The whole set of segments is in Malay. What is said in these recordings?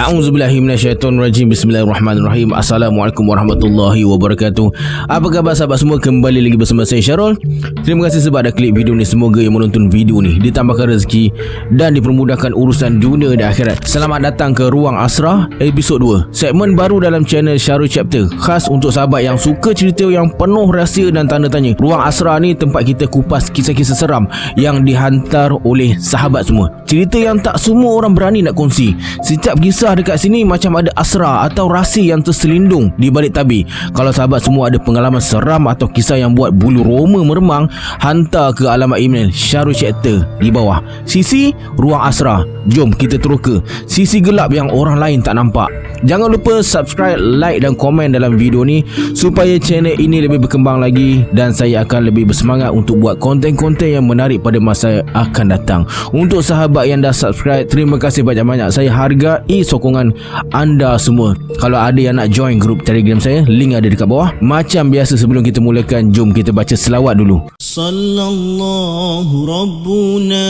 A'udzubillahi minasyaitonirrajim. Bismillahirrahmanirrahim. Assalamualaikum warahmatullahi wabarakatuh. Apa khabar sahabat semua? Kembali lagi bersama saya Syarul. Terima kasih sebab dah klik video ni. Semoga yang menonton video ni ditambahkan rezeki dan dipermudahkan urusan dunia dan akhirat. Selamat datang ke Ruang Asrah episod 2, segmen baru dalam channel Syarul Chapter, khas untuk sahabat yang suka cerita yang penuh rahsia dan tanda tanya. Ruang Asrah ni tempat kita kupas kisah-kisah seram yang dihantar oleh sahabat semua. Cerita yang tak semua orang berani nak kongsi. Setiap kisah dekat sini macam ada asrar atau rahsia yang terselindung di balik tabir. Kalau sahabat semua ada pengalaman seram atau kisah yang buat bulu roma meremang, hantar ke alamat email Syarul Chapter di bawah. Sisi Ruang Asrah. Jom kita terus ke sisi gelap yang orang lain tak nampak. Jangan lupa subscribe, like dan komen dalam video ni supaya channel ini lebih berkembang lagi dan saya akan lebih bersemangat untuk buat konten-konten yang menarik pada masa akan datang. Untuk sahabat yang dah subscribe, terima kasih banyak-banyak. Saya hargai sokongan anda semua. Kalau ada yang nak join grup Telegram saya, link ada dekat bawah. Macam biasa, sebelum kita mulakan, jom kita baca selawat dulu. Sallallahu Rabbuna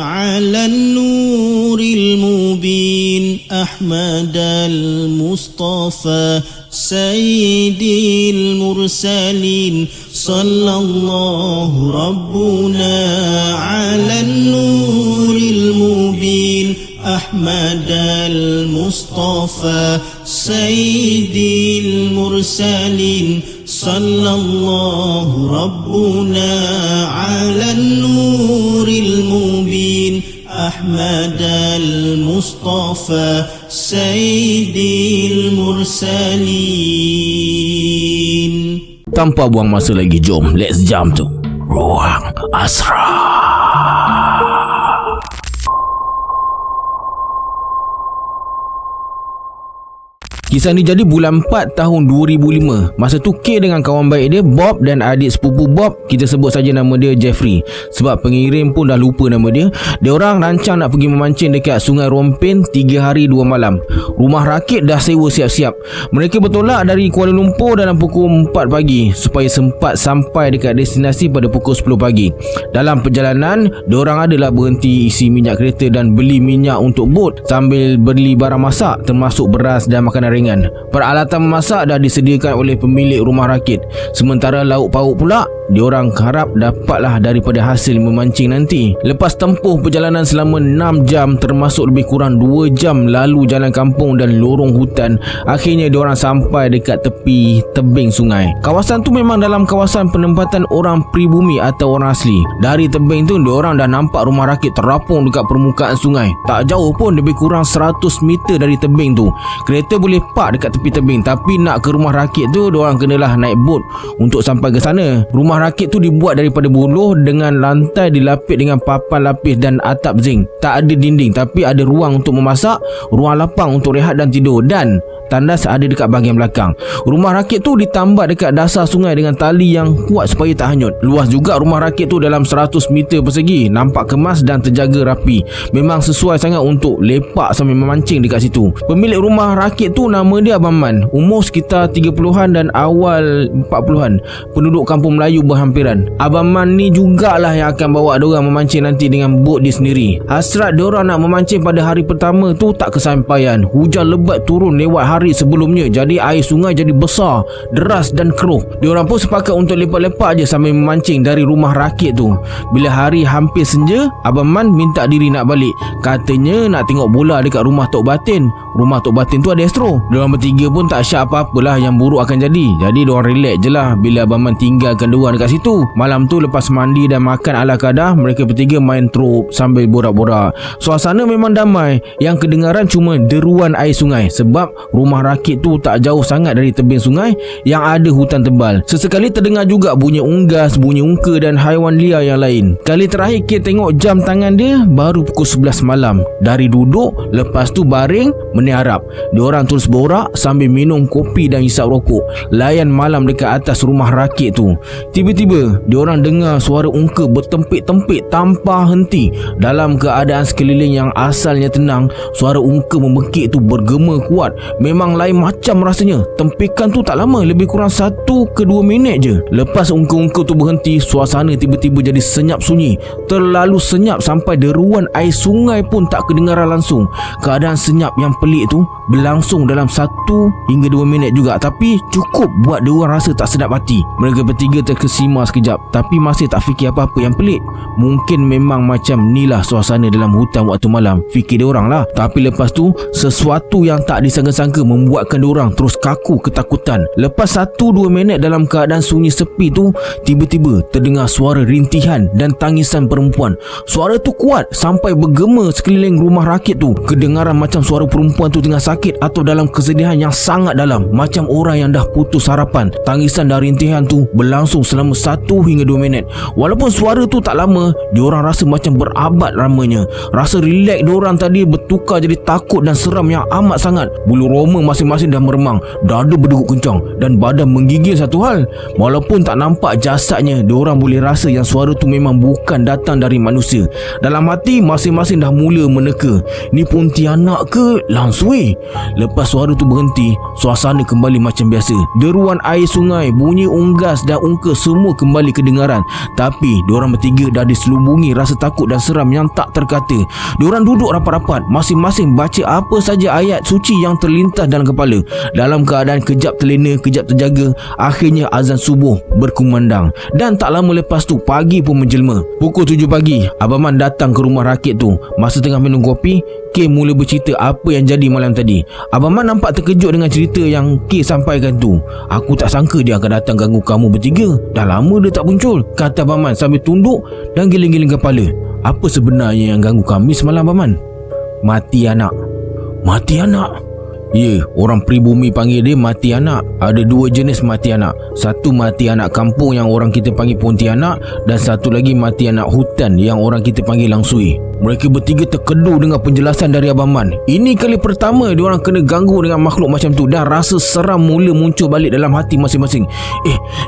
ala nuril mubin Ahmad al-Mustafa Sayyidil Mursalin. Sallallahu Rabbuna ala nuril mubin Ahmad al-Mustafa Sayyidil Mursalin. Sallallahu Rabbuna ala nuril mubin Ahmad al-Mustafa Sayyidil Mursalin. Tanpa buang masa lagi, jom let's jump to Ruang Asrah. Kisah ni jadi bulan 4 tahun 2005. Masa tu K dengan kawan baik dia Bob dan adik sepupu Bob, kita sebut saja nama dia Jeffrey sebab pengirim pun dah lupa nama dia. Dia orang rancang nak pergi memancing dekat Sungai Rompin 3 hari 2 malam. Rumah rakit dah sewa siap-siap. Mereka bertolak dari Kuala Lumpur dalam pukul 4 pagi supaya sempat sampai dekat destinasi pada pukul 10 pagi. Dalam perjalanan, dia orang adalah berhenti isi minyak kereta dan beli minyak untuk bot sambil beli barang masak termasuk beras dan makanan ringan. Peralatan memasak dah disediakan oleh pemilik rumah rakit. Sementara lauk pauk pula diorang harap dapatlah daripada hasil memancing nanti. Lepas tempuh perjalanan selama 6 jam termasuk lebih kurang 2 jam lalu jalan kampung dan lorong hutan, akhirnya diorang sampai dekat tepi tebing sungai. Kawasan tu memang dalam kawasan penempatan orang pribumi atau orang asli. Dari tebing tu diorang dah nampak rumah rakit terapung dekat permukaan sungai. Tak jauh pun, lebih kurang 100 meter dari tebing tu. Kereta boleh park dekat tepi tebing, tapi nak ke rumah rakit tu diorang kenalah naik bot untuk sampai ke sana. Rumah rakit tu dibuat daripada buloh dengan lantai dilapis dengan papan lapis dan atap zinc. Tak ada dinding tapi ada ruang untuk memasak, ruang lapang untuk rehat dan tidur, dan tandas ada dekat bahagian belakang. Rumah rakit tu ditambah dekat dasar sungai dengan tali yang kuat supaya tak hanyut. Luas juga rumah rakit tu dalam 100 meter persegi. Nampak kemas dan terjaga rapi. Memang sesuai sangat untuk lepak sambil memancing dekat situ. Pemilik rumah rakit tu nama dia Abang Man. Umur sekitar 30-an dan awal 40-an. Penduduk kampung Melayu berhampiran. Abang Man ni jugalah yang akan bawa diorang memancing nanti dengan bot dia sendiri. Hasrat diorang nak memancing pada hari pertama tu tak kesampaian. Hujan lebat turun lewat hari sebelumnya, jadi air sungai jadi besar, deras dan keruh. Diorang pun sepakat untuk lepak-lepak je sambil memancing dari rumah rakit tu. Bila hari hampir senja, Abang Man minta diri nak balik. Katanya nak tengok bola dekat rumah Tok Batin. Rumah Tok Batin tu ada astro. Diorang bertiga pun tak syak apa-apalah yang buruk akan jadi. Jadi diorang relax je lah bila Abang Man tinggalkan diorang dekat situ. Malam tu lepas mandi dan makan ala kadar, mereka bertiga main trop sambil borak-borak. Suasana memang damai. Yang kedengaran cuma deruan air sungai sebab rumah rakit tu tak jauh sangat dari tebing sungai yang ada hutan tebal. Sesekali terdengar juga bunyi unggas, bunyi ungka dan haiwan liar yang lain. Kali terakhir kita tengok jam tangan dia baru pukul 11 malam. Dari duduk, lepas tu baring, meniarap. Diorang terus borak sambil minum kopi dan hisap rokok. Layan malam dekat atas rumah rakit tu. Tiba Tiba-tiba diorang dengar suara ungka bertempik-tempik tanpa henti. Dalam keadaan sekeliling yang asalnya tenang, suara ungka membekik tu bergema kuat. Memang lain macam rasanya. Tempikan tu tak lama, lebih kurang 1 ke 2 minit je. Lepas ungka-ungka tu berhenti, suasana tiba-tiba jadi senyap sunyi. Terlalu senyap sampai deruan air sungai pun tak kedengaran langsung. Keadaan senyap yang pelik tu berlangsung dalam 1 hingga 2 minit juga, tapi cukup buat diorang rasa tak sedap hati. Mereka bertiga terkesima sekejap, tapi masih tak fikir apa-apa yang pelik. Mungkin memang macam nilah suasana dalam hutan waktu malam, fikir diorang lah. Tapi lepas tu, sesuatu yang tak disangka-sangka membuatkan diorang terus kaku ketakutan. Lepas 1-2 minit dalam keadaan sunyi sepi tu, tiba-tiba terdengar suara rintihan dan tangisan perempuan. Suara tu kuat sampai bergema sekeliling rumah rakit tu. Kedengaran macam suara perempuan tu tengah sakit atau dalam kesedihan yang sangat dalam, macam orang yang dah putus harapan. Tangisan dan rintihan tu berlangsung selama 1 hingga 2 minit. Walaupun suara tu tak lama, diorang rasa macam berabad lamanya. Rasa rileks diorang tadi bertukar jadi takut dan seram yang amat sangat. Bulu roma masing-masing dah meremang, dada berdegup kencang dan badan menggigil satu hal. Walaupun tak nampak jasadnya, diorang boleh rasa yang suara tu memang bukan datang dari manusia. Dalam hati masing-masing dah mula meneka, ni Pontianak ke Lang Sui? Lepas suara tu berhenti, suasana kembali macam biasa. Deruan air sungai, bunyi unggas dan ungka semua kembali kedengaran. Tapi diorang bertiga dah diselubungi rasa takut dan seram yang tak terkata. Diorang duduk rapat-rapat, masing-masing baca apa saja ayat suci yang terlintas dalam kepala. Dalam keadaan kejap terlena, kejap terjaga, akhirnya azan subuh berkumandang. Dan tak lama lepas tu, pagi pun menjelma. Pukul 7 pagi, Abang Man datang ke rumah rakit tu. Masa tengah minum kopi, K mula bercerita apa yang jadi malam tadi. Abang Man nampak terkejut dengan cerita yang K sampaikan tu. Aku tak sangka dia akan datang ganggu kamu bertiga. Dah lama dia tak muncul, kata Abang Man sambil tunduk dan giling-giling kepala. Apa sebenarnya yang ganggu kami semalam, Abang Man? Mati anak. Mati anak? Ya, orang pribumi panggil dia mati anak. Ada 2 jenis mati anak. Satu mati anak kampung yang orang kita panggil Pontianak, dan satu lagi mati anak hutan yang orang kita panggil Lang Sui. Mereka bertiga terkedu dengan penjelasan dari Abang Man. Ini kali pertama diorang kena ganggu dengan makhluk macam tu, dan rasa seram mula muncul balik dalam hati masing-masing.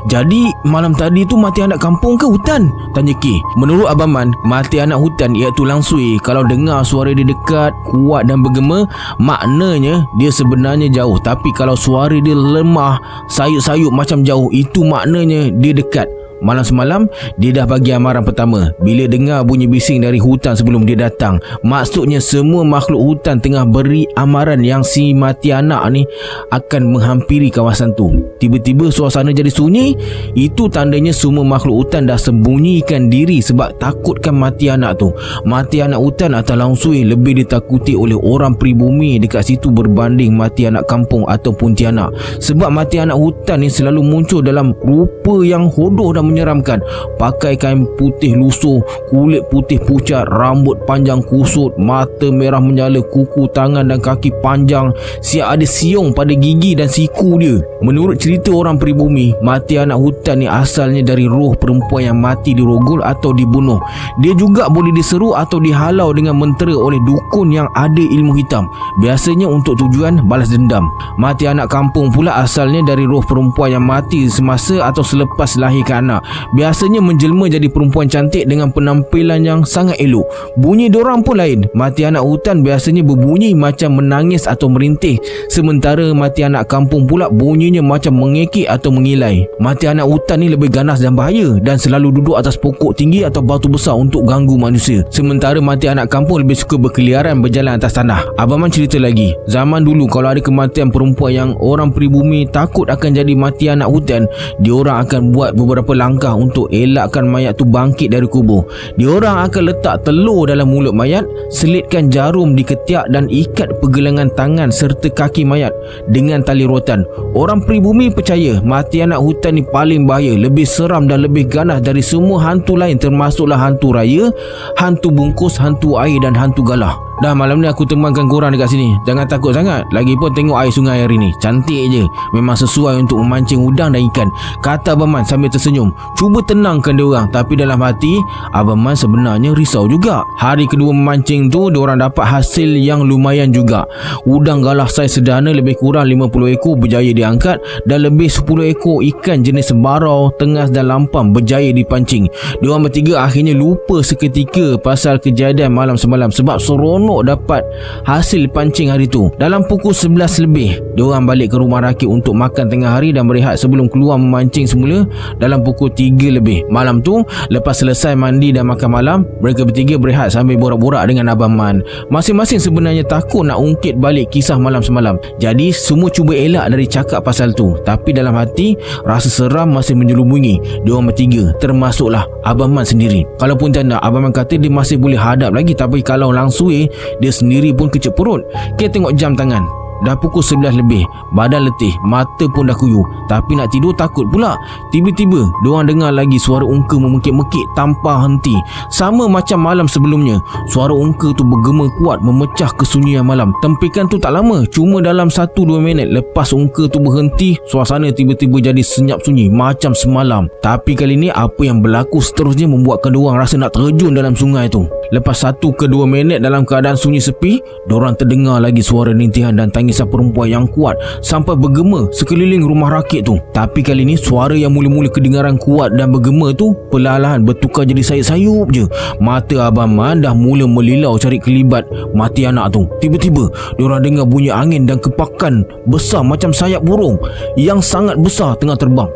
Jadi malam tadi tu mati anak kampung ke hutan? Tanya K. Menurut Abang Man, mati anak hutan iaitu Lang Sui. Kalau dengar suara dia dekat, kuat dan bergema, maknanya dia sebenarnya jauh. Tapi kalau suara dia lemah, sayup-sayup macam jauh, itu maknanya dia dekat. Malam semalam, dia dah bagi amaran pertama. Bila dengar bunyi bising dari hutan sebelum dia datang, maksudnya semua makhluk hutan tengah beri amaran yang si mati anak ni akan menghampiri kawasan tu. Tiba-tiba suasana jadi sunyi. Itu tandanya semua makhluk hutan dah sembunyikan diri sebab takutkan mati anak tu. Mati anak hutan atau Lang Sui lebih ditakuti oleh orang pribumi dekat situ berbanding mati anak kampung atau Pontianak. Sebab mati anak hutan ni selalu muncul dalam rupa yang hodoh dan menyeramkan. Pakai kain putih lusuh, kulit putih pucat, rambut panjang kusut, mata merah menyala, kuku tangan dan kaki panjang, siap ada siung pada gigi dan siku dia. Menurut cerita orang pribumi, mati anak hutan ni asalnya dari roh perempuan yang mati dirogol atau dibunuh. Dia juga boleh diseru atau dihalau dengan mentera oleh dukun yang ada ilmu hitam, biasanya untuk tujuan balas dendam. Mati anak kampung pula asalnya dari roh perempuan yang mati semasa atau selepas lahirkan anak. Biasanya menjelma jadi perempuan cantik dengan penampilan yang sangat elok. Bunyi dorang pun lain. Mati anak hutan biasanya berbunyi macam menangis atau merintih, sementara mati anak kampung pula bunyinya macam mengekek atau mengilai. Mati anak hutan ni lebih ganas dan bahaya, dan selalu duduk atas pokok tinggi atau batu besar untuk ganggu manusia. Sementara mati anak kampung lebih suka berkeliaran berjalan atas tanah. Abang Man cerita lagi, zaman dulu kalau ada kematian perempuan yang orang pribumi takut akan jadi mati anak hutan, diorang akan buat beberapa langkah untuk elakkan mayat tu bangkit dari kubur. Diorang akan letak telur dalam mulut mayat, selitkan jarum di ketiak dan ikat pergelangan tangan serta kaki mayat dengan tali rotan. Orang pribumi percaya mati anak hutan ni paling bahaya, lebih seram dan lebih ganas dari semua hantu lain, termasuklah hantu raya, hantu bungkus, hantu air dan hantu galah. Dah malam ni aku temankan korang dekat sini. Jangan takut sangat. Lagipun tengok air sungai hari ni, cantik je. Memang sesuai untuk memancing udang dan ikan, kata Abang Man sambil tersenyum. Cuba tenangkan dia orang, tapi dalam hati Abang Man sebenarnya risau juga. Hari kedua memancing tu, diorang dapat hasil yang lumayan juga. Udang galah saiz sederhana lebih kurang 50 ekor berjaya diangkat, dan lebih 10 ekor ikan jenis barau, tengas dan lampam berjaya dipancing. Diorang bertiga akhirnya lupa seketika pasal kejadian malam semalam sebab seronok dapat hasil pancing hari tu. Dalam pukul 11 lebih, diorang balik ke rumah rakit untuk makan tengah hari dan berehat sebelum keluar memancing semula dalam pukul 3 lebih. Malam tu, lepas selesai mandi dan makan malam, mereka bertiga berehat sambil borak-borak dengan Abang Man. Masing-masing sebenarnya takut nak ungkit balik kisah malam semalam. Jadi semua cuba elak dari cakap pasal tu, tapi dalam hati rasa seram masih menjelubungi diorang bertiga, termasuklah Abang Man sendiri. Kalaupun janda, Abang Man kata dia masih boleh hadap lagi, tapi kalau langsung dia sendiri pun kecep perut. Kita tengok jam tangan, dah pukul 11 lebih. Badan letih, mata pun dah kuyuh, tapi nak tidur takut pula. Tiba-tiba diorang dengar lagi suara ungka memekik-mekik tanpa henti. Sama macam malam sebelumnya, suara ungka tu bergema kuat memecah kesunyian malam. Tempikan tu tak lama, cuma dalam 1-2 minit. Lepas ungka tu berhenti, suasana tiba-tiba jadi senyap sunyi macam semalam. Tapi kali ni apa yang berlaku seterusnya membuatkan diorang rasa nak terjun dalam sungai tu. Lepas 1-2 minit dalam keadaan sunyi sepi, diorang terdengar lagi suara rintihan dan tangisan perempuan yang kuat sampai bergema sekeliling rumah rakit tu. Tapi kali ni suara yang mula-mula kedengaran kuat dan bergema tu perlahan-lahan bertukar jadi sayup-sayup je. Mata Abang Man dah mula melilau cari kelibat mati anak tu. Tiba-tiba diorang dengar bunyi angin dan kepakan besar macam sayap burung yang sangat besar tengah terbang.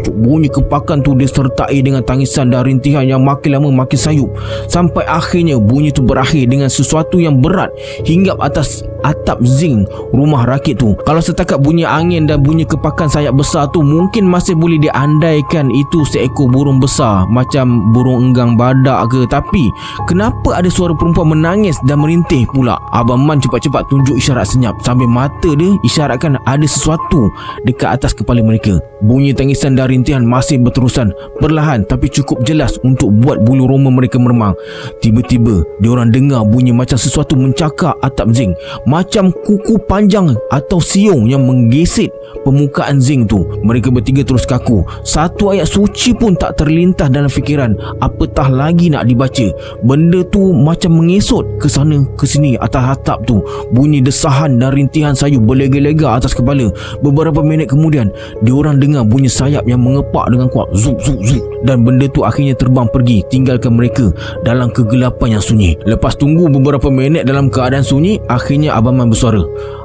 Bunyi kepakan tu disertai dengan tangisan dan rintihan yang makin lama makin sayup, sampai akhirnya bunyi tu berakhir dengan sesuatu yang berat hinggap atas atap zinc rumah rakit tu. Kalau setakat bunyi angin dan bunyi kepakan sayap besar tu, mungkin masih boleh diandaikan itu seekor burung besar macam burung enggang badak ke. Tapi kenapa ada suara perempuan menangis dan merintih pula? Abang Man cepat-cepat tunjuk isyarat senyap sambil mata dia isyaratkan ada sesuatu dekat atas kepala mereka. Bunyi tangisan dan rintihan masih berterusan, perlahan tapi cukup jelas untuk buat bulu roma mereka meremang. Tiba-tiba diorang dengar bunyi macam sesuatu mencakar atap zinc, macam kuku panjang atau siung yang menggesit permukaan zinc tu. Mereka bertiga terus kaku. Satu ayat suci pun tak terlintas dalam fikiran, apatah lagi nak dibaca. Benda tu macam mengesot ke sana ke sini atas atap tu. Bunyi desahan dan rintihan sayu berlega-lega atas kepala. Beberapa minit kemudian, diorang dengar bunyi sayap yang mengepak dengan kuat, zup zup zup, dan benda tu akhirnya terbang pergi, tinggalkan mereka dalam kegelapan yang sunyi. Lepas tunggu beberapa minit dalam keadaan sunyi, akhirnya Abang Man bersuara,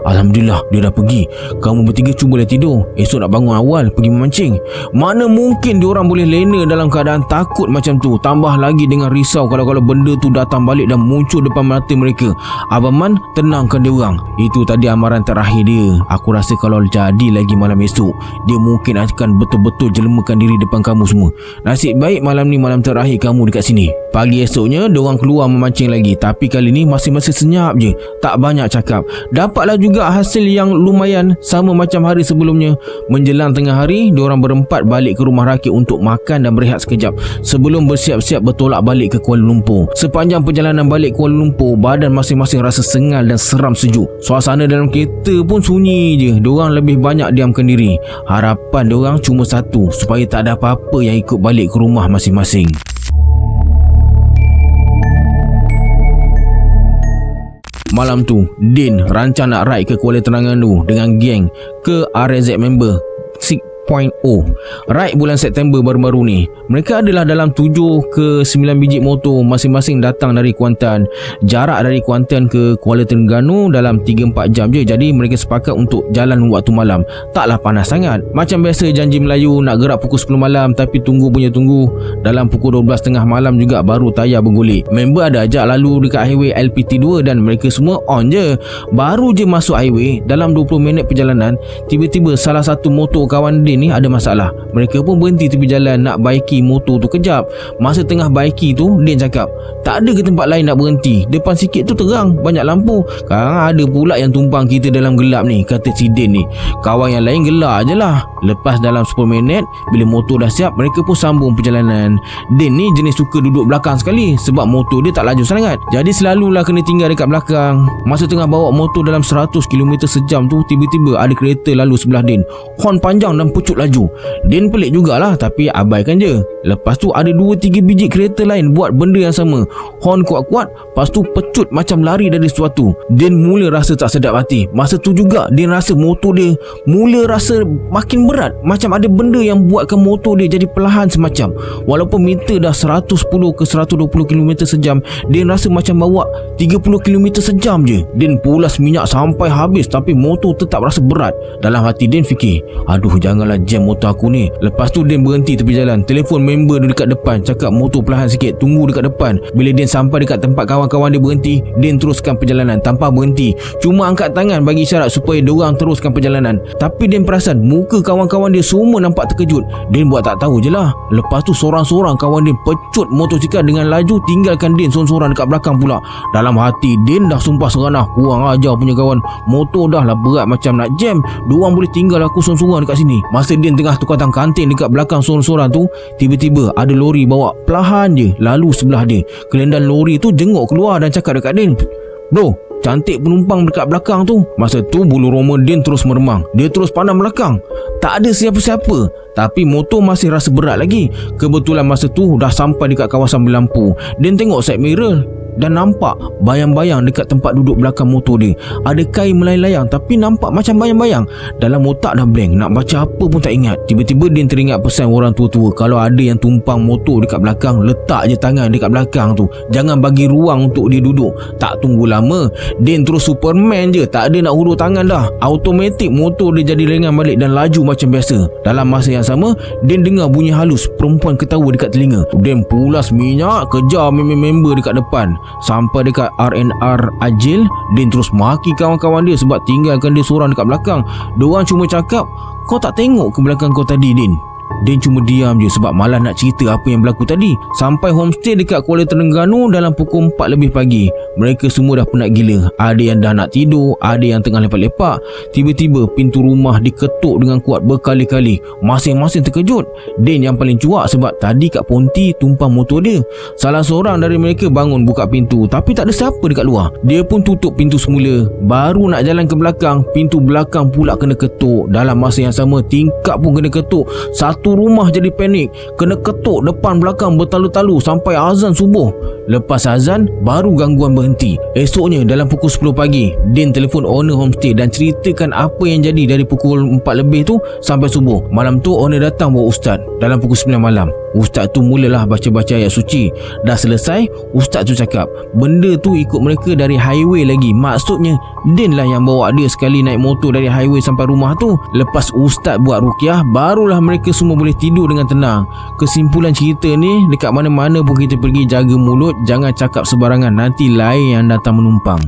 "Alhamdulillah, dia dah pergi. Kamu bertiga cubalah tidur. Esok nak bangun awal pergi memancing." Mana mungkin diorang boleh lena dalam keadaan takut macam tu, tambah lagi dengan risau kalau benda tu datang balik dan muncul depan mata mereka. Abang Man tenangkan diorang. "Itu tadi amaran terakhir dia. Aku rasa kalau jadi lagi malam esok, dia mungkin akan betul-betul jelemakan diri depan kamu semua. Nasib baik malam ni malam terakhir kamu dekat sini." Pagi esoknya, diorang keluar memancing lagi, tapi kali ni masing-masing senyap je, tak banyak cakap. Dapatlah juga hasil yang lumayan, sama macam hari sebelumnya. Menjelang tengah hari, diorang berempat balik ke rumah rakit untuk makan dan berehat sekejap sebelum bersiap-siap bertolak balik ke Kuala Lumpur. Sepanjang perjalanan balik Kuala Lumpur, badan masing-masing rasa sengal dan seram sejuk. Suasana dalam kereta pun sunyi je. Diorang lebih banyak diamkan diri. Harapan diorang cuma satu, supaya tak ada apa-apa yang ikut balik ke rumah masing-masing. Malam tu, Din rancang nak ride ke Kuala Terengganu dengan geng ke RZ member 6.0. Ride bulan September baru-baru ni. Mereka adalah dalam 7 ke 9 biji motor, masing-masing datang dari Kuantan. Jarak dari Kuantan ke Kuala Terengganu dalam 3-4 jam je. Jadi mereka sepakat untuk jalan waktu malam. Taklah panas sangat. Macam biasa janji Melayu nak gerak pukul 10 malam, tapi tunggu punya tunggu. Dalam pukul 12 tengah malam juga baru tayar bergolek. Member ada ajak lalu dekat highway LPT2 dan mereka semua on je. Baru je masuk highway, dalam 20 minit perjalanan, tiba-tiba salah satu motor kawan Din Din ni ada masalah. Mereka pun berhenti tepi jalan nak baiki motor tu kejap. Masa tengah baiki tu, Din cakap, tak ada ke tempat lain nak berhenti? Depan sikit tu terang, banyak lampu. Sekarang ada pula yang tumpang kita dalam gelap ni, kata si Din ni. Kawan yang lain gelak je lah. Lepas dalam 10 minit, bila motor dah siap, mereka pun sambung perjalanan. Din ni jenis suka duduk belakang sekali sebab motor dia tak laju sangat. Jadi selalulah kena tinggal dekat belakang. Masa tengah bawa motor dalam 100 km sejam tu, tiba-tiba ada kereta lalu sebelah Din. Horn panjang dan pecut laju. Din pelik jugalah, tapi abaikan je. Lepas tu ada 2-3 biji kereta lain buat benda yang sama. Horn kuat-kuat, lepas tu pecut macam lari dari sesuatu. Din mula rasa tak sedap hati. Masa tu juga Din rasa motor dia mula rasa makin berat. Macam ada benda yang buatkan motor dia jadi perlahan semacam. Walaupun meter dah 110 ke 120 km sejam, Din rasa macam bawa 30 km sejam je. Din pulas minyak sampai habis, tapi motor tetap rasa berat. Dalam hati Din fikir, aduh janganlah jam motor aku ni. Lepas tu Din berhenti tepi jalan, telefon member dia dekat depan, cakap motor perlahan sikit, tunggu dekat depan. Bila Din sampai dekat tempat kawan-kawan dia berhenti, Din teruskan perjalanan tanpa berhenti. Cuma angkat tangan bagi isyarat supaya diorang teruskan perjalanan. Tapi Din perasan muka kawan-kawan dia semua nampak terkejut. Din buat tak tahu je lah. Lepas tu sorang-sorang kawan Din pecut motosikal dengan laju, tinggalkan Din sorang-sorang dekat belakang pula. Dalam hati Din dah sumpah seranah, kurang ajar punya kawan. Motor dah lah berat macam nak jam, diorang boleh tinggal aku sorang-sorang dekat sini. Masa Din tengah tukar kanting dekat belakang sorang-sorang tu, tiba-tiba ada lori bawa perlahan je lalu sebelah dia. Kelendan lori tu jenguk keluar dan cakap dekat Din, bro, cantik penumpang dekat belakang tu. Masa tu bulu roma Din terus meremang. Dia terus pandang belakang, tak ada siapa-siapa, tapi motor masih rasa berat lagi. Kebetulan masa tu dah sampai dekat kawasan berlampu. Din tengok side mirror dan nampak bayang-bayang dekat tempat duduk belakang motor dia. Ada kain melayang-layang tapi nampak macam bayang-bayang. Dalam otak dah blank, nak baca apa pun tak ingat. Tiba-tiba Din teringat pesan orang tua-tua, kalau ada yang tumpang motor dekat belakang, letak je tangan dekat belakang tu, jangan bagi ruang untuk dia duduk. Tak tunggu lama, Din terus Superman je, tak ada nak hulur tangan dah. Automatik motor dia jadi ringan balik dan laju macam biasa. Dalam masa yang sama, Din dengar bunyi halus, perempuan ketawa dekat telinga. Din pulas minyak, kejar member dekat depan. Sampai dekat R&R Ajil, Din terus maki kawan-kawan dia sebab tinggalkan dia seorang dekat belakang. Diorang cuma cakap, kau tak tengok ke belakang kau tadi, Din? Din cuma diam je sebab malas nak cerita apa yang berlaku tadi. Sampai homestay dekat Kuala Terengganu dalam pukul 4 lebih pagi. Mereka semua dah penat gila. Ada yang dah nak tidur, ada yang tengah lepak-lepak. Tiba-tiba pintu rumah diketuk dengan kuat berkali-kali. Masing-masing terkejut. Din yang paling cuak sebab tadi Kak Ponti tumpang motor dia. Salah seorang dari mereka bangun buka pintu, tapi tak ada siapa dekat luar. Dia pun tutup pintu semula. Baru nak jalan ke belakang, pintu belakang pula kena ketuk. Dalam masa yang sama, tingkap pun kena ketuk. Satu rumah jadi panik, kena ketuk depan belakang bertalu-talu sampai azan subuh. Lepas azan, baru gangguan berhenti. Esoknya dalam pukul 10 pagi, Din telefon owner homestay dan ceritakan apa yang jadi dari pukul 4 lebih tu sampai subuh. Malam tu owner datang bawa ustaz dalam pukul 9 malam. Ustaz tu mulalah baca-baca ayat suci. Dah selesai, ustaz tu cakap benda tu ikut mereka dari highway lagi. Maksudnya Din lah yang bawa dia sekali naik motor dari highway sampai rumah tu. Lepas ustaz buat ruqyah, barulah mereka semua boleh tidur dengan tenang. Kesimpulan cerita ni, dekat mana-mana pun kita pergi, jaga mulut, jangan cakap sebarangan, nanti lain yang datang menumpang.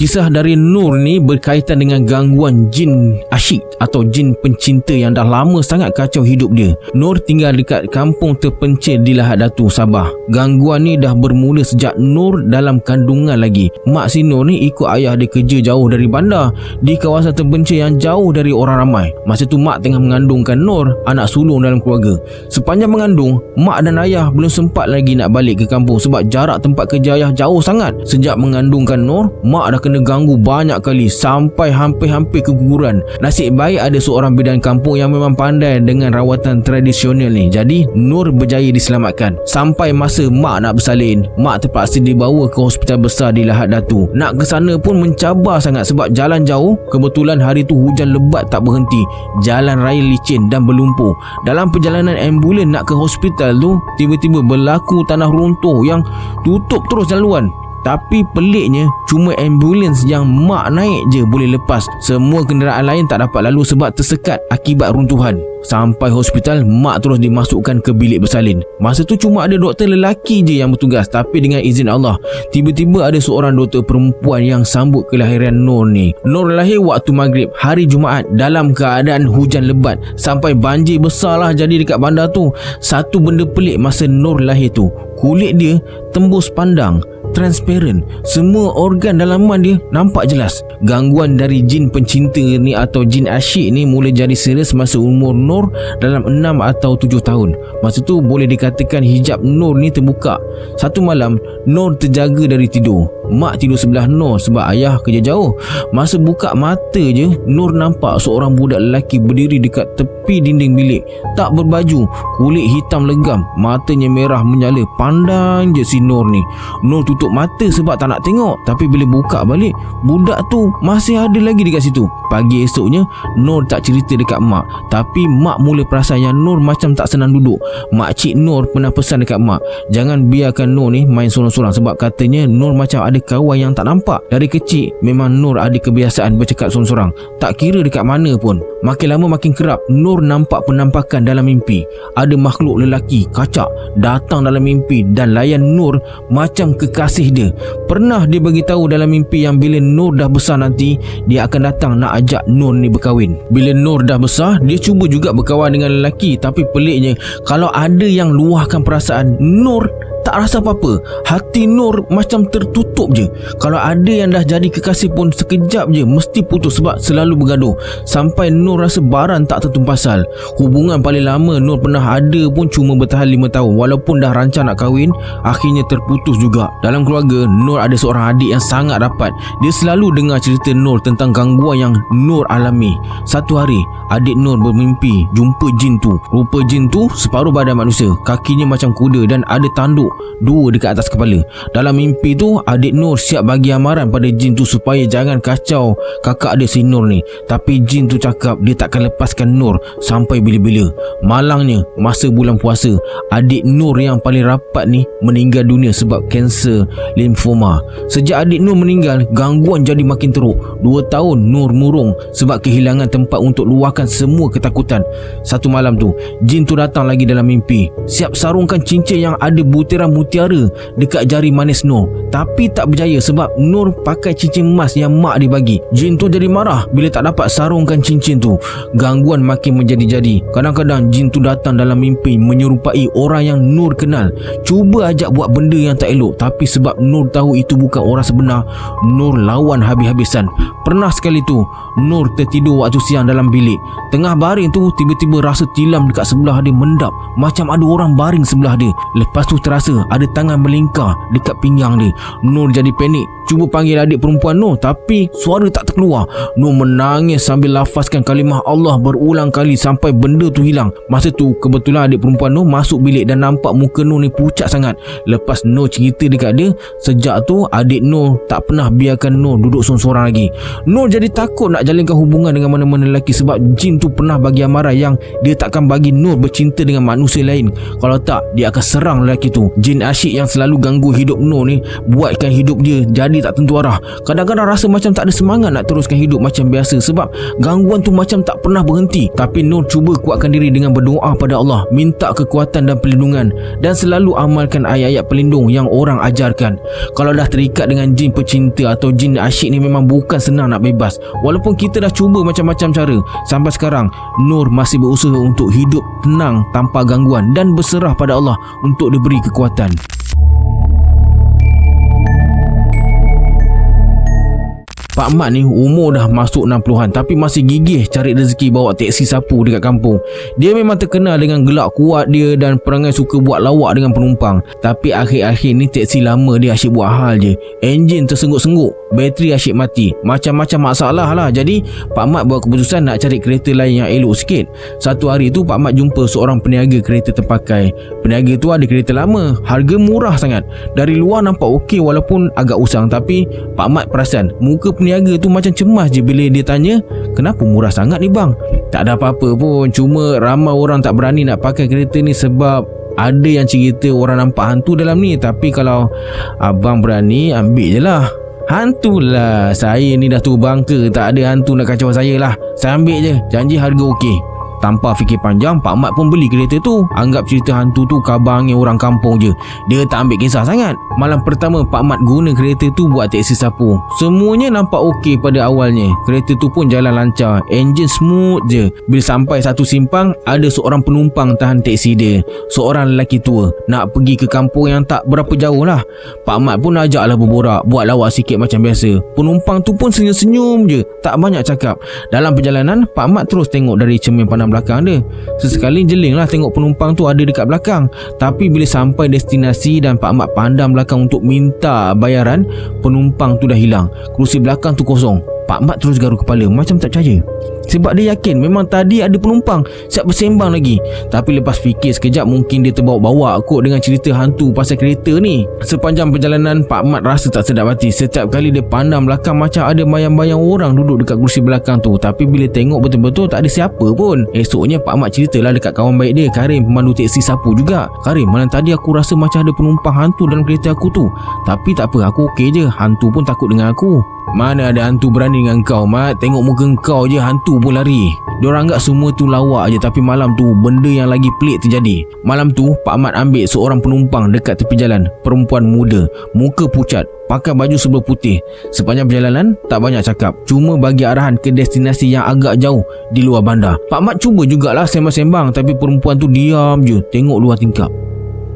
Kisah dari Nur ni berkaitan dengan gangguan jin asyik atau jin pencinta yang dah lama sangat kacau hidup dia. Nur tinggal dekat kampung terpencil di Lahad Datu, Sabah. Gangguan ni dah bermula sejak Nur dalam kandungan lagi. Mak si Nur ni ikut ayah dia kerja jauh dari bandar di kawasan terpencil yang jauh dari orang ramai. Masa tu mak tengah mengandungkan Nur, anak sulung dalam keluarga. Sepanjang mengandung, mak dan ayah belum sempat lagi nak balik ke kampung sebab jarak tempat kerja ayah jauh sangat. Sejak mengandungkan Nur, mak dah kena ganggu banyak kali sampai hampir-hampir keguguran. Nasib baik ada seorang bidan kampung yang memang pandai dengan rawatan tradisional ni. Jadi Nur berjaya diselamatkan. Sampai masa mak nak bersalin, mak terpaksa dibawa ke hospital besar di Lahad Datu. Nak ke sana pun mencabar sangat sebab jalan jauh. Kebetulan hari tu hujan lebat tak berhenti. Jalan raya licin dan berlumpur. Dalam perjalanan ambulan nak ke hospital tu, tiba-tiba berlaku tanah runtuh yang tutup terus jaluan. Tapi peliknya cuma ambulans yang mak naik je boleh lepas. Semua kenderaan lain tak dapat lalu sebab tersekat akibat runtuhan. Sampai hospital, mak terus dimasukkan ke bilik bersalin. Masa tu cuma ada doktor lelaki je yang bertugas. Tapi dengan izin Allah, tiba-tiba ada seorang doktor perempuan yang sambut kelahiran Nur ni. Nur lahir waktu maghrib hari Jumaat dalam keadaan hujan lebat. Sampai banjir besar lah jadi dekat bandar tu. Satu benda pelik masa Nur lahir tu, kulit dia tembus pandang, transparent. Semua organ dalaman dia nampak jelas. Gangguan dari jin pencinta ni atau jin asyik ni mula jadi serius masa umur Nur dalam 6 atau 7 tahun. Masa tu boleh dikatakan hijab Nur ni terbuka. Satu malam Nur terjaga dari tidur. Mak tidur sebelah Nur sebab ayah kerja jauh. Masa buka mata je, Nur nampak seorang budak lelaki berdiri dekat tepi dinding bilik. Tak berbaju, kulit hitam legam, matanya merah menyala. Pandang je si Nur ni. Nur tutup mata sebab tak nak tengok. Tapi bila buka balik, budak tu masih ada lagi dekat situ. Pagi esoknya, Nur tak cerita dekat mak. Tapi mak mula perasan yang Nur macam tak senang duduk. Makcik Nur pernah pesan dekat mak, jangan biarkan Nur ni main sorang-sorang sebab katanya Nur macam ada kawan yang tak nampak. Dari kecil memang Nur ada kebiasaan bercakap sorang-sorang, tak kira dekat mana pun. Makin lama makin kerap Nur nampak penampakan dalam mimpi. Ada makhluk lelaki kacak datang dalam mimpi dan layan Nur macam kekasih dia. Pernah dia bagi tahu dalam mimpi yang bila Nur dah besar nanti, dia akan datang nak ajak Nur ni berkahwin. Bila Nur dah besar, dia cuba juga berkawan dengan lelaki. Tapi peliknya, kalau ada yang luahkan perasaan, Nur tak rasa apa-apa. Hati Nur macam tertutup je. Kalau ada yang dah jadi kekasih pun sekejap je mesti putus sebab selalu bergaduh. Sampai Nur rasa baran tak tertumpasal. Hubungan paling lama Nur pernah ada pun cuma bertahan 5 tahun. Walaupun dah rancang nak kahwin, akhirnya terputus juga. Dalam keluarga, Nur ada seorang adik yang sangat rapat. Dia selalu dengar cerita Nur tentang gangguan yang Nur alami. Satu hari, adik Nur bermimpi jumpa jin tu. Rupa jin tu separuh badan manusia, kakinya macam kuda dan ada tanduk 2 dekat atas kepala. Dalam mimpi tu, adik Nur siap bagi amaran pada jin tu supaya jangan kacau kakak dia si Nur ni. Tapi jin tu cakap dia takkan lepaskan Nur sampai bila-bila. Malangnya, masa bulan puasa, adik Nur yang paling rapat ni meninggal dunia sebab kanser limfoma. Sejak adik Nur meninggal, gangguan jadi makin teruk. 2 tahun Nur murung sebab kehilangan tempat untuk luahkan semua ketakutan. Satu malam tu, jin tu datang lagi dalam mimpi, siap sarungkan cincin yang ada butiran mutiara dekat jari manis Nur. Tapi tak berjaya sebab Nur pakai cincin emas yang mak dia bagi. Jin tu jadi marah bila tak dapat sarungkan cincin tu. Gangguan makin menjadi-jadi. Kadang-kadang jin tu datang dalam mimpi menyerupai orang yang Nur kenal. Cuba ajak buat benda yang tak elok, tapi sebab Nur tahu itu bukan orang sebenar, Nur lawan habis-habisan. Pernah sekali tu, Nur tertidur waktu siang dalam bilik. Tengah baring tu, tiba-tiba rasa tilam dekat sebelah dia mendap, macam ada orang baring sebelah dia. Lepas tu terasa ada tangan melingkar dekat pinggang dia. Nur jadi panik, cuba panggil adik perempuan Nur, tapi suara tak terkeluar. Nur menangis sambil lafazkan kalimah Allah berulang kali sampai benda tu hilang. Masa tu kebetulan adik perempuan Nur masuk bilik dan nampak muka Nur ni pucat sangat. Lepas Nur cerita dekat dia, sejak tu adik Nur tak pernah biarkan Nur duduk sorang-sorang lagi. Nur jadi takut nak jalinkan hubungan dengan mana-mana lelaki sebab jin tu pernah bagi amaran yang dia takkan bagi Nur bercinta dengan manusia lain. Kalau tak, dia akan serang lelaki tu. Jin asyik yang selalu ganggu hidup Nur ni buatkan hidup dia jadi tak tentu arah. Kadang-kadang rasa macam tak ada semangat nak teruskan hidup macam biasa sebab gangguan tu macam tak pernah berhenti. Tapi Nur cuba kuatkan diri dengan berdoa pada Allah, minta kekuatan dan perlindungan, dan selalu amalkan ayat-ayat pelindung yang orang ajarkan. Kalau dah terikat dengan jin pecinta atau jin asyik ni, memang bukan senang nak bebas. Walaupun kita dah cuba macam-macam cara, sampai sekarang Nur masih berusaha untuk hidup tenang tanpa gangguan dan berserah pada Allah untuk diberi kekuatan. Pak Mat ni umur dah masuk 60-an tapi masih gigih cari rezeki bawa teksi sapu dekat kampung. Dia memang terkenal dengan gelak kuat dia dan perangai suka buat lawak dengan penumpang. Tapi akhir-akhir ni teksi lama dia asyik buat hal je. Enjin tersengguk-sengguk, bateri asyik mati, macam-macam masalah lah. Jadi Pak Mat buat keputusan nak cari kereta lain yang elok sikit. Satu hari tu Pak Mat jumpa seorang peniaga kereta terpakai. Peniaga tu ada kereta lama, harga murah sangat. Dari luar nampak okey walaupun agak usang, tapi Pak Mat perasan muka peniaga tu macam cemas je bila dia tanya, "Kenapa murah sangat ni bang?" Tak ada apa-apa pun, cuma ramai orang tak berani nak pakai kereta ni sebab ada yang cerita orang nampak hantu dalam ni. Tapi kalau abang berani, ambil je lah. Hantu lah, saya ni dah tua bangka, tak ada hantu nak kacau saya lah. Saya ambil je, janji harga okey. Tanpa fikir panjang, Pak Mat pun beli kereta tu. Anggap cerita hantu tu khabar angin orang kampung je. Dia tak ambil kisah sangat. Malam pertama Pak Mat guna kereta tu buat teksi sapu. Semuanya nampak okey pada awalnya. Kereta tu pun jalan lancar, enjin smooth je. Bila sampai satu simpang, ada seorang penumpang tahan teksi dia. Seorang lelaki tua nak pergi ke kampung yang tak berapa jauh lah. Pak Mat pun ajaklah berborak, buat lawak sikit macam biasa. Penumpang tu pun senyum-senyum je, tak banyak cakap. Dalam perjalanan, Pak Mat terus tengok dari cermin pandang belakang dia. Sesekali jeling lah tengok penumpang tu ada dekat belakang. Tapi bila sampai destinasi dan Pak Mat pandang belakang untuk minta bayaran, penumpang tu dah hilang. Kerusi belakang tu kosong. Pak Mat terus garuk kepala macam tak percaya, sebab dia yakin memang tadi ada penumpang siap bersembang lagi. Tapi lepas fikir sekejap, mungkin dia terbawa-bawa kot dengan cerita hantu pasal kereta ni. Sepanjang perjalanan Pak Mat rasa tak sedap hati. Setiap kali dia pandang belakang macam ada bayang-bayang orang duduk dekat kursi belakang tu. Tapi bila tengok betul-betul tak ada siapa pun. Esoknya Pak Mat ceritalah dekat kawan baik dia, Karim, pemandu teksi sapu juga. "Karim, malam tadi aku rasa macam ada penumpang hantu dalam kereta aku tu. Tapi tak apa, aku okey je. Hantu pun takut dengan aku." "Mana ada hantu berani dengan kau, Mat? Tengok muka kau je, hantu pun lari." Diorang anggap semua tu lawak je, tapi malam tu benda yang lagi pelik terjadi. Malam tu Pak Mat ambil seorang penumpang dekat tepi jalan. Perempuan muda, muka pucat, pakai baju sebelah putih. Sepanjang perjalanan tak banyak cakap, cuma bagi arahan ke destinasi yang agak jauh di luar bandar. Pak Mat cuba jugalah sembang-sembang, tapi perempuan tu diam je tengok luar tingkap.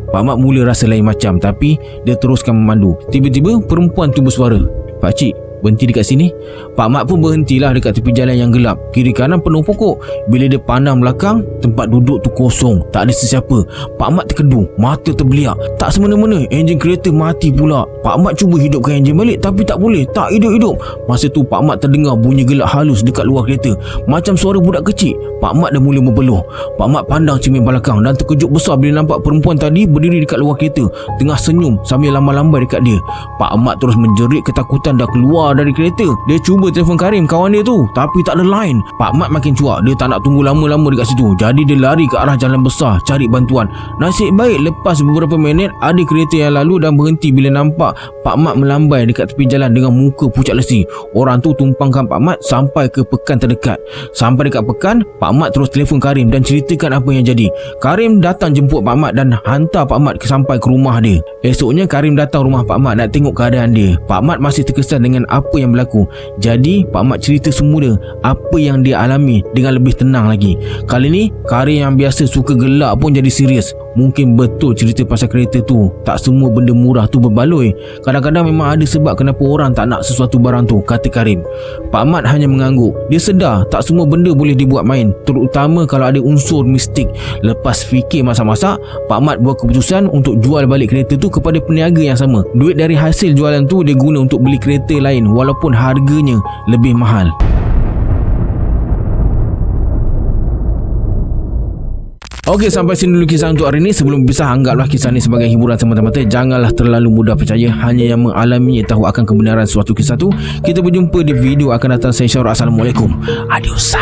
Pak Mat mula rasa lain macam, tapi dia teruskan memandu. Tiba-tiba perempuan tu bersuara, "Pakcik, berhenti dekat sini." Pak Mat pun berhentilah dekat tepi jalan yang gelap. Kiri kanan penuh pokok. Bila dia pandang belakang, tempat duduk tu kosong, tak ada sesiapa. Pak Mat terkedu, mata terbeliak. Tak semena-mena enjin kereta mati pula. Pak Mat cuba hidupkan enjin balik, tapi tak boleh, tak hidup-hidup. Masa tu Pak Mat terdengar bunyi gelak halus dekat luar kereta, macam suara budak kecil. Pak Mat dah mula berpeluh. Pak Mat pandang cermin belakang dan terkejut besar bila nampak perempuan tadi berdiri dekat luar kereta, tengah senyum sambil lambai-lambai dekat dia. Pak Mat terus menjerit ketakutan dah keluar dari kereta. Dia cuba telefon Karim, kawan dia tu, tapi tak ada line. Pak Mat makin cuak. Dia tak nak tunggu lama-lama dekat situ. Jadi dia lari ke arah jalan besar cari bantuan. Nasib baik lepas beberapa minit ada kereta yang lalu dan berhenti bila nampak Pak Mat melambai dekat tepi jalan dengan muka pucat lesi. Orang tu tumpangkan Pak Mat sampai ke pekan terdekat. Sampai dekat pekan, Pak Mat terus telefon Karim dan ceritakan apa yang jadi. Karim datang jemput Pak Mat dan hantar Pak Mat sampai ke rumah dia. Esoknya Karim datang rumah Pak Mat nak tengok keadaan dia. Pak Mat masih terkesan dengan apa yang berlaku. Jadi Pak Mat cerita semula apa yang dia alami dengan lebih tenang lagi. Kali ni Karim yang biasa suka gelak pun jadi serius. Mungkin betul cerita pasal kereta tu. Tak semua benda murah tu berbaloi. Kadang-kadang memang ada sebab kenapa orang tak nak sesuatu barang tu, kata Karim. Pak Mat hanya mengangguk. Dia sedar tak semua benda boleh dibuat main, terutama kalau ada unsur mistik. Lepas fikir masak-masak, Pak Mat buat keputusan untuk jual balik kereta tu kepada peniaga yang sama. Duit dari hasil jualan tu dia guna untuk beli kereta lain walaupun harganya lebih mahal. Okey, sampai sini dulu kisah untuk hari ini. Sebelum berpisah, anggaplah kisah ni sebagai hiburan semata-mata. Janganlah terlalu mudah percaya. Hanya yang mengalaminya tahu akan kebenaran suatu kisah tu. Kita berjumpa di video akan datang. Saya Syarul. Assalamualaikum. Adios.